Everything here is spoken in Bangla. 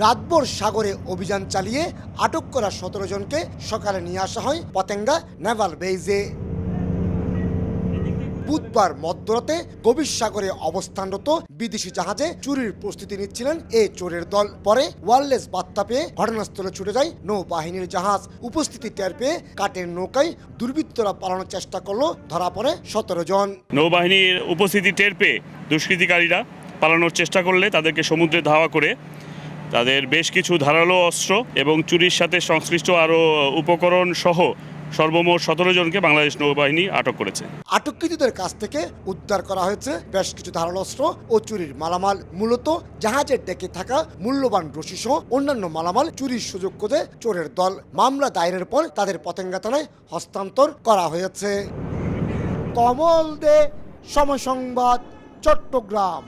রাতভর সাগরে অভিযান চালিয়ে আটক করা 17 জনকে সকালে নিয়ে আসা হয় পতেঙ্গা নেভাল বেইজে। বুধবার মধ্যরাতে গভীর সাগরে অবস্থানরত বিদেশি জাহাজে চুরির প্রস্তুতি নিচ্ছিলেন এই চোরের দল। পরে ওয়্যারলেস বার্তা পেয়ে ঘটনাস্থলে ছুটে যায় নৌবাহিনীর জাহাজ। উপস্থিতি টের পেয়ে কাঠের নৌকায় দুর্বৃত্তরা পালানোর চেষ্টা করলো, ধরা পড়ে 17 জন। নৌবাহিনীর উপস্থিতি টের পেয়ে দুষ্কৃতিকারীরা পালানোর চেষ্টা করলে তাদেরকে সমুদ্রে ধাওয়া করে তাদের বেশ কিছু ধারালো অস্ত্র এবং চুরির সাথে সংশ্লিষ্ট আরও উপকরণ সহ সর্বমোট 17 জনকে বাংলাদেশ নৌবাহিনী আটক করেছে। আটককৃতদের কাছ থেকে উদ্ধার করা হয়েছে বেশ কিছু ধারালো অস্ত্র ও চুরির মালামাল। মূলত জাহাজের ডেকে থাকা মূল্যবান রশি সহ অন্যান্য মালামাল চুরির সুযোগ খুঁজে চোরের দল। মামলা দায়েরের পর তাদের পতেঙ্গা থানায় হস্তান্তর করা হয়েছে। কমল দে, সময় সংবাদ, চট্টগ্রাম।